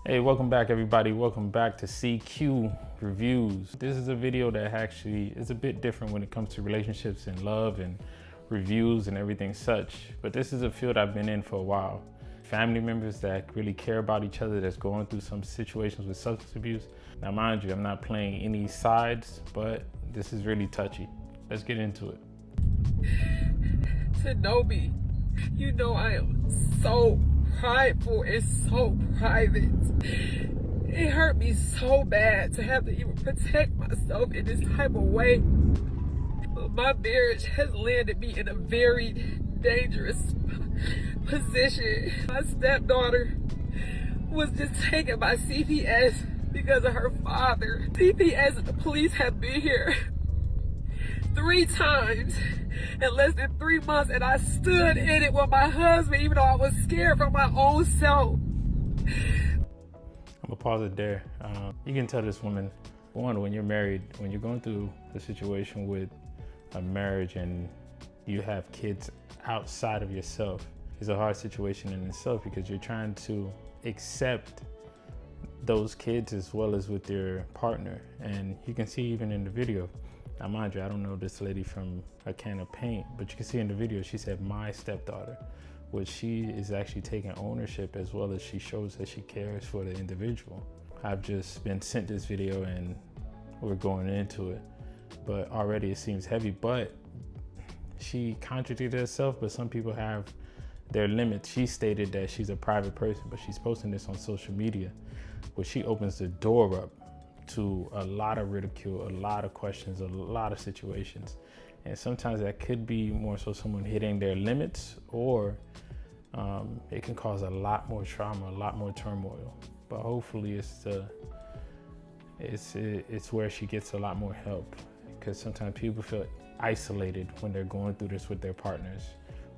Hey, welcome back everybody. Welcome back to CQ Reviews. This is a video that actually is a bit different when it comes to relationships and love and reviews and everything such. But this is a field I've been in for a while. Family members that really care about each other that's going through some situations with substance abuse. Now mind you, I'm not playing any sides, but this is really touchy. Let's get into it. Shinobi, you know I am so prideful and so private. It hurt me so bad to have to even protect myself in this type of way. My marriage has landed me in a very dangerous position. My stepdaughter was just taken by CPS because of her father. CPS and the police have been here 3 times in less than 3 months, and I stood in it with my husband even though I was scared for my own self. I'm gonna pause it there. You can tell this woman, one, when you're married, when you're going through the situation with a marriage and you have kids outside of yourself, it's a hard situation in itself because you're trying to accept those kids as well as with your partner. And you can see even in the video, now mind you, I don't know this lady from a can of paint, but you can see in the video, she said my stepdaughter, which she is actually taking ownership as well as she shows that she cares for the individual. I've just been sent this video and we're going into it, but already it seems heavy, but she contradicted herself, but some people have their limits. She stated that she's a private person, but she's posting this on social media, where she opens the door up to a lot of ridicule, a lot of questions, a lot of situations. And sometimes that could be more so someone hitting their limits, or it can cause a lot more trauma, a lot more turmoil. But hopefully it's where she gets a lot more help, because sometimes people feel isolated when they're going through this with their partners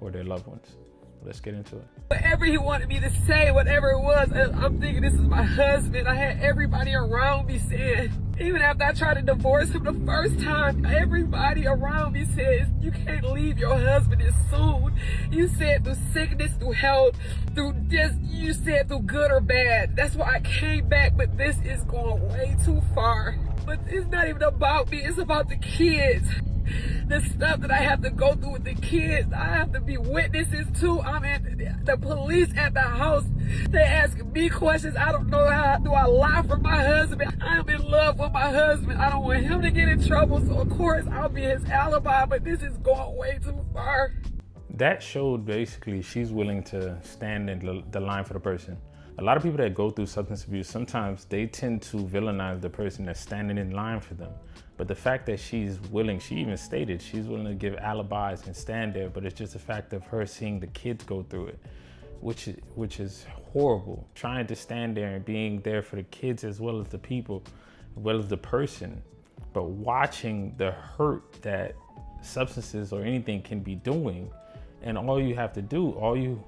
or their loved ones. Let's get into it. Whatever he wanted me to say, whatever it was, I'm thinking this is my husband. I had everybody around me saying, even after I tried to divorce him the first time, everybody around me says, you can't leave your husband this soon. You said through sickness, through health, you said through good or bad. That's why I came back, but this is going way too far. But it's not even about me, it's about the kids. The stuff that I have to go through with the kids, I have to be witnesses too. I'm in the police at the house. They ask me questions. I don't know how do I lie for my husband. I am in love with my husband. I don't want him to get in trouble, so of course I'll be his alibi, but this is going way too far. That showed basically she's willing to stand in the line for the person. A lot of people that go through substance abuse, sometimes they tend to villainize the person that's standing in line for them. But the fact that she's willing, she even stated she's willing to give alibis and stand there, but it's just a fact of her seeing the kids go through it, which is horrible. Trying to stand there and being there for the kids as well as the people, as well as the person, but watching the hurt that substances or anything can be doing. And all you have to do, all you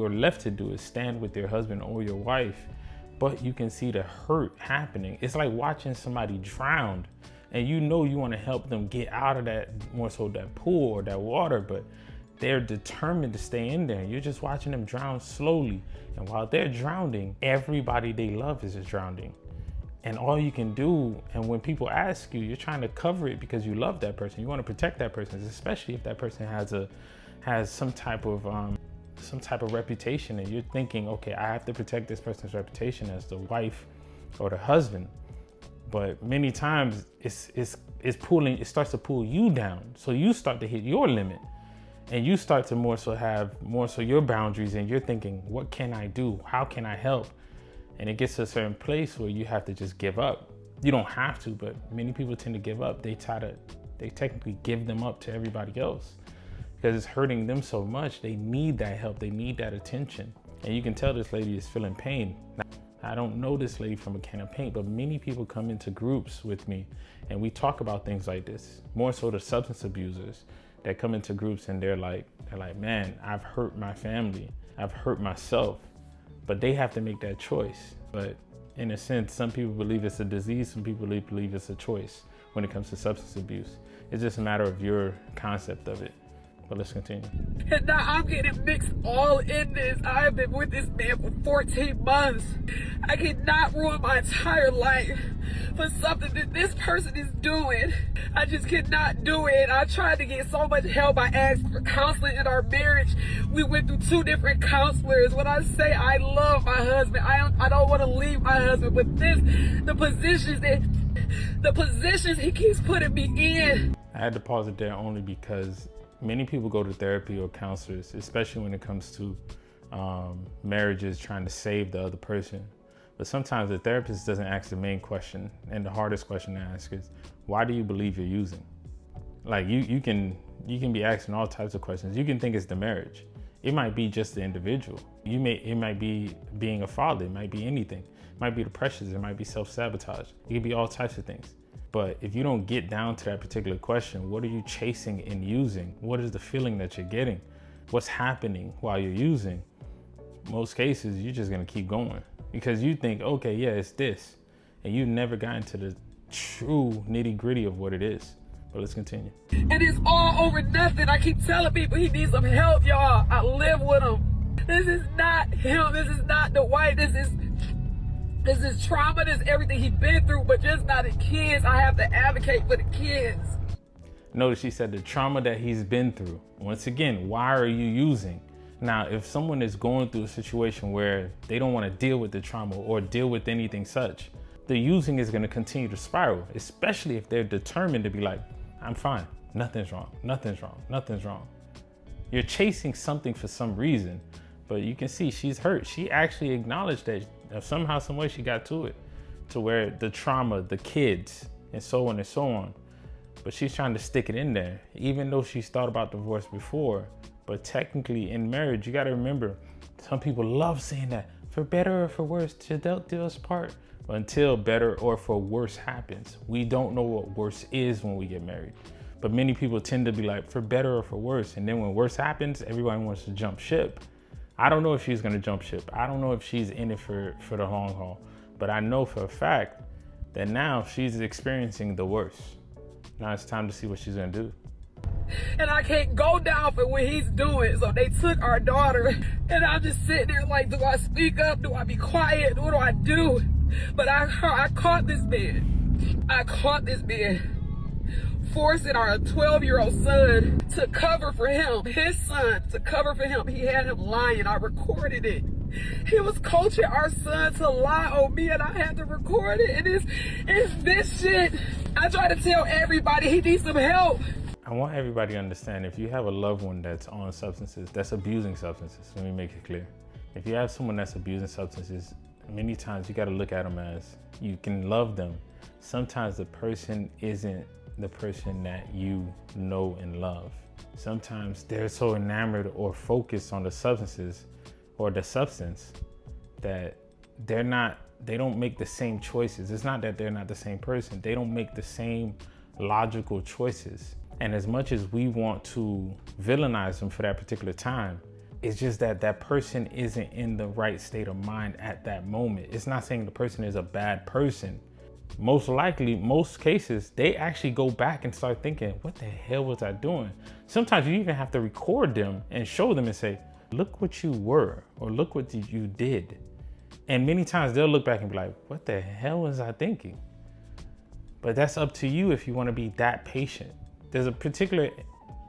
are left to do is stand with your husband or your wife, but you can see the hurt happening. It's like watching somebody drown, and you know you want to help them get out of that, more so that pool or that water, but they're determined to stay in there. You're just watching them drown slowly. And while they're drowning, everybody they love is just drowning. And all you can do, and when people ask you, you're trying to cover it because you love that person. You want to protect that person, especially if that person has some type of reputation, and you're thinking, okay, I have to protect this person's reputation as the wife or the husband. But many times it starts to pull you down. So you start to hit your limit, and you start to more so your boundaries, and you're thinking, what can I do? How can I help? And it gets to a certain place where you have to just give up. You don't have to, but many people tend to give up. They technically give them up to everybody else, because it's hurting them so much. They need that help, they need that attention. And you can tell this lady is feeling pain. Now, I don't know this lady from a can of paint, but many people come into groups with me and we talk about things like this. More so the substance abusers that come into groups, and they're like, man, I've hurt my family, I've hurt myself, but they have to make that choice. But in a sense, some people believe it's a disease, some people believe it's a choice when it comes to substance abuse. It's just a matter of your concept of it. But let's continue. And now I'm getting mixed all in this. I have been with this man for 14 months. I cannot ruin my entire life for something that this person is doing. I just cannot do it. I tried to get so much help. I asked for counseling in our marriage. We went through 2 different counselors. When I say I love my husband, I don't want to leave my husband. But the positions he keeps putting me in. I had to pause it there only because many people go to therapy or counselors, especially when it comes to marriages, trying to save the other person. But sometimes the therapist doesn't ask the main question, and the hardest question to ask is, why do you believe you're using? Like you can be asking all types of questions. You can think it's the marriage. It might be just the individual. It might be being a father. It might be anything. It might be the pressures. It might be self-sabotage. It could be all types of things. But if you don't get down to that particular question, what are you chasing and using? What is the feeling that you're getting? What's happening while you're using? Most cases, you're just gonna keep going because you think, okay, yeah, it's this. And you've never gotten to the true nitty gritty of what it is. But let's continue. And it's all over nothing. I keep telling people he needs some help, y'all. I live with him. This is not him. This is not the wife. This is trauma. This is everything he's been through, but just not the kids. I have to advocate for the kids. Notice she said the trauma that he's been through. Once again, why are you using? Now, if someone is going through a situation where they don't want to deal with the trauma or deal with anything such, the using is going to continue to spiral, especially if they're determined to be like, I'm fine. Nothing's wrong. Nothing's wrong. Nothing's wrong. You're chasing something for some reason, but you can see she's hurt. She actually acknowledged that somehow, some way she got to it, to where the trauma, the kids, and so on and so on. But she's trying to stick it in there, even though she's thought about divorce before. But technically in marriage, you got to remember, some people love saying that, for better or for worse, till death do us part. But until better or for worse happens, we don't know what worse is when we get married. But many people tend to be like, for better or for worse. And then when worse happens, everybody wants to jump ship. I don't know if she's gonna jump ship. I don't know if she's in it for the long haul. But I know for a fact that now she's experiencing the worst. Now it's time to see what she's gonna do. And I can't go down for what he's doing. So they took our daughter, and I'm just sitting there like, do I speak up? Do I be quiet? What do I do? But I caught this man. I caught this man forcing our 12-year-old son to cover for him. His son, to cover for him. He had him lying. I recorded it. He was coaching our son to lie on me, and I had to record it. And it's this shit. I try to tell everybody he needs some help. I want everybody to understand, if you have a loved one that's on substances, that's abusing substances, let me make it clear. If you have someone that's abusing substances, many times you got to look at them as, you can love them. Sometimes the person isn't the person that you know and love. Sometimes they're so enamored or focused on the substances or the substance that they don't make the same choices. It's not that they're not the same person. They don't make the same logical choices. And as much as we want to villainize them for that particular time, it's just that that person isn't in the right state of mind at that moment. It's not saying the person is a bad person. Most likely, most cases, they actually go back and start thinking, what the hell was I doing? Sometimes you even have to record them and show them and say, look what you were, or look what you did. And many times they'll look back and be like, what the hell was I thinking? But that's up to you if you want to be that patient. There's a particular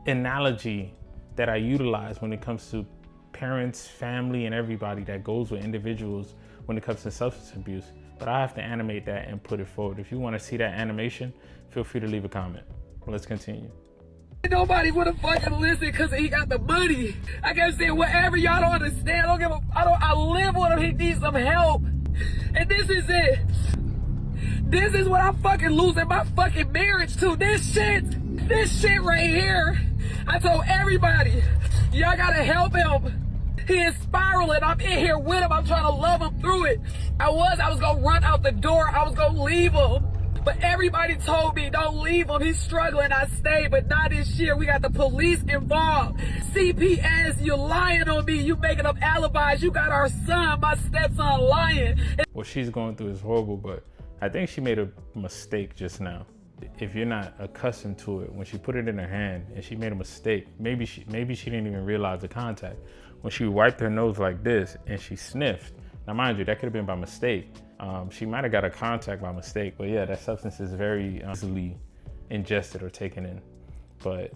analogy that I utilize when it comes to parents, family, and everybody that goes with individuals when it comes to substance abuse. But I have to animate that and put it forward. If you want to see that animation, feel free to leave a comment. Let's continue. Nobody would have fucking listened because he got the money. I kept saying, whatever, y'all don't understand. I live with him. He needs some help. And this is it. This is what I'm fucking losing my fucking marriage to. This shit right here. I told everybody, y'all gotta help him. He is spiraling. I'm in here with him. I'm trying to love him through it. I was gonna run out the door. I was gonna leave him. But everybody told me, don't leave him. He's struggling. I stayed, but not this year. We got the police involved. CPS, you're lying on me. You making up alibis. You got our son, my stepson, lying. What she's going through is horrible, but I think she made a mistake just now. if you're not accustomed to it, when she put it in her hand and she made a mistake, maybe she didn't even realize the contact. When she wiped her nose like this and she sniffed, now mind you, that could have been by mistake. She might have got a contact by mistake, but yeah, that substance is very easily ingested or taken in. But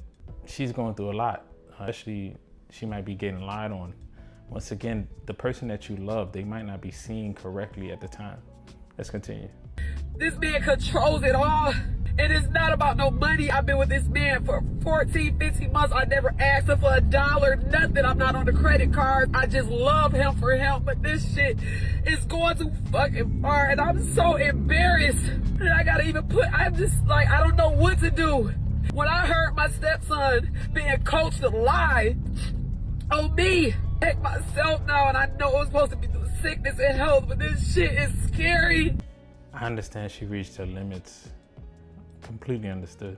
she's going through a lot, especially she might be getting lied on. Once again, the person that you love, they might not be seeing correctly at the time. Let's continue. This man controls it all. And it's not about no money. I've been with this man for 14, 15 months. I never asked him for $1, nothing. I'm not on the credit card. I just love him for him. But this shit is going too fucking far. And I'm so embarrassed. And I gotta even I'm just like, I don't know what to do. When I heard my stepson being coached to lie on me, check myself now, and I know it was supposed to be through sickness and health, but this shit is scary. I understand she reached her limits. Completely understood.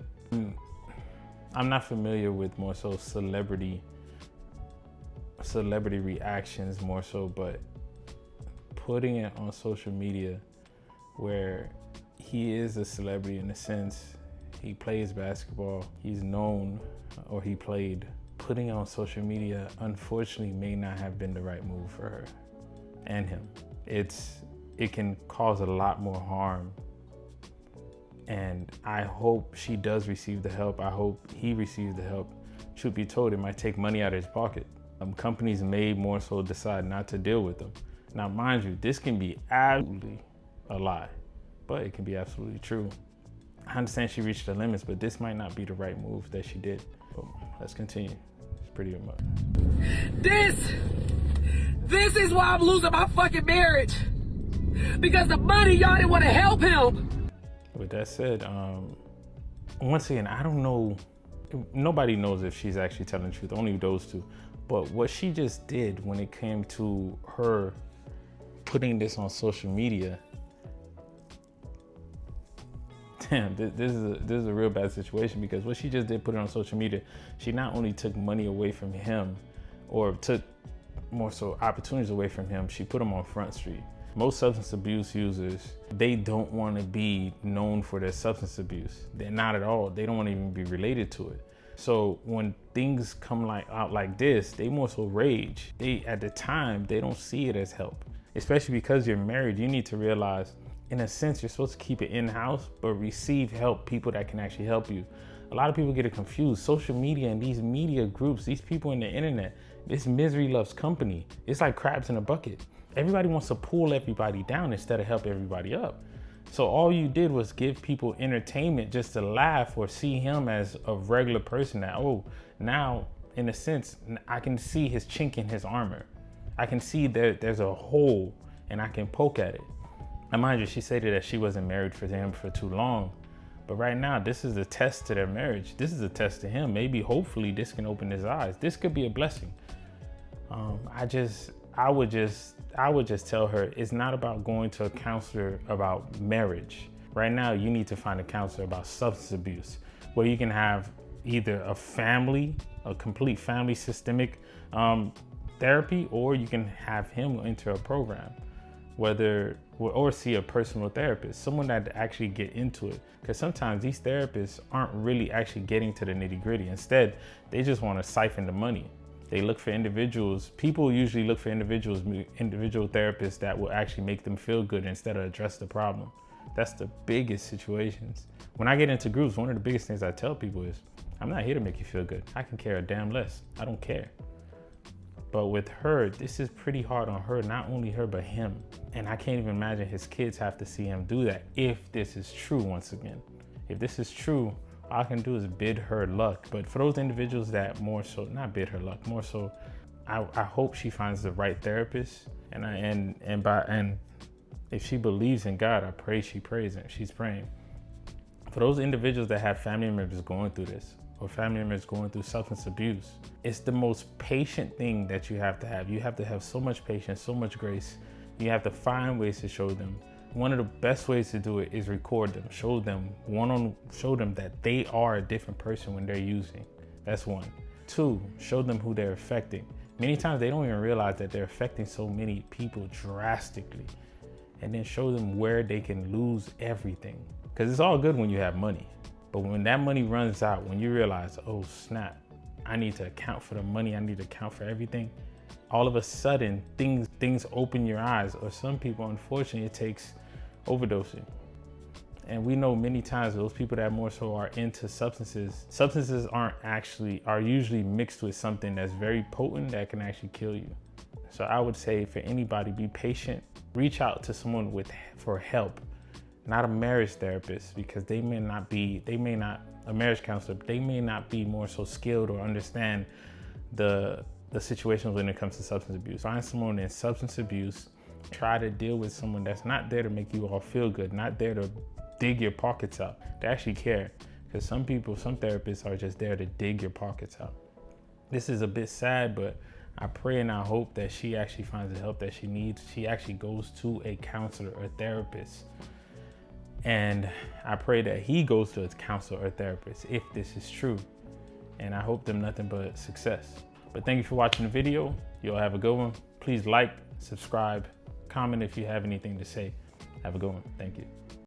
I'm not familiar with more so celebrity reactions more so, but putting it on social media where he is a celebrity in a sense, he plays basketball, he's known, or he played. Putting it on social media, unfortunately, may not have been the right move for her and him. It can cause a lot more harm. And I hope she does receive the help. I hope he receives the help. Truth be told, it might take money out of his pocket. Companies may more so decide not to deal with them. Now, mind you, this can be absolutely a lie, but it can be absolutely true. I understand she reached her limits, but this might not be the right move that she did. So let's continue. It's pretty much. This is why I'm losing my fucking marriage. Because the money, y'all didn't want to help him. With that said, once again, I don't know. Nobody knows if she's actually telling the truth, only those two. But what she just did when it came to her putting this on social media, damn, this is a real bad situation, because what she just did, put it on social media, she not only took money away from him, or took more so opportunities away from him, she put him on Front Street. Most substance abuse users, they don't want to be known for their substance abuse. They're not at all. They don't want to even be related to it. So when things come out like this, they more so rage. At the time, they don't see it as help. Especially because you're married, you need to realize, in a sense, you're supposed to keep it in-house, but receive help, people that can actually help you. A lot of people get it confused. Social media and these media groups, these people in the internet, this misery loves company. It's like crabs in a bucket. Everybody wants to pull everybody down instead of help everybody up. So all you did was give people entertainment just to laugh or see him as a regular person that, oh, now in a sense, I can see his chink in his armor. I can see that there's a hole and I can poke at it. Now mind you, she stated that she wasn't married for him for too long. But right now, this is a test to their marriage. This is a test to him. Maybe, hopefully, this can open his eyes. This could be a blessing. I would just tell her, it's not about going to a counselor about marriage. Right now, you need to find a counselor about substance abuse, where you can have either a complete family systemic therapy, or you can have him enter a program, or see a personal therapist, someone that actually get into it. Because sometimes these therapists aren't really actually getting to the nitty gritty. Instead, they just want to siphon the money. They look for individuals. People usually look for individual therapists that will actually make them feel good instead of address the problem. That's the biggest situations. When I get into groups, one of the biggest things I tell people is, I'm not here to make you feel good. I can care a damn less. I don't care. But with her, this is pretty hard on her, not only her, but him. And I can't even imagine his kids have to see him do that if this is true once again. If this is true, all I can do is bid her luck. But for those individuals that more so, not bid her luck, more so, I hope she finds the right therapist. And if she believes in God, I pray she prays and she's praying. For those individuals that have family members going through this, or family members going through substance abuse, it's the most patient thing that you have to have. You have to have so much patience, so much grace. You have to find ways to show them. One of the best ways to do it is record them, show them that they are a different person when they're using. That's one. Two, show them who they're affecting. Many times they don't even realize that they're affecting so many people drastically. And then show them where they can lose everything. Because it's all good when you have money. But when that money runs out, when you realize, oh snap, I need to account for the money, I need to account for everything. All of a sudden, things open your eyes. Or some people, unfortunately, it takes overdosing. And we know many times those people that more so are into substances are usually mixed with something that's very potent that can actually kill you. So I would say for anybody, be patient, reach out to someone for help, not a marriage therapist, because a marriage counselor, they may not be more so skilled or understand the situations when it comes to substance abuse. Find someone in substance abuse, try to deal with someone that's not there to make you all feel good, not there to dig your pockets out. They actually care, because some therapists are just there to dig your pockets out. This is a bit sad, but I pray and I hope that she actually finds the help that she needs. She actually goes to a counselor or therapist. And I pray that he goes to a counselor or therapist if this is true. And I hope them nothing but success. But thank you for watching the video. You'll have a good one. Please like, subscribe, comment if you have anything to say. Have a good one. Thank you.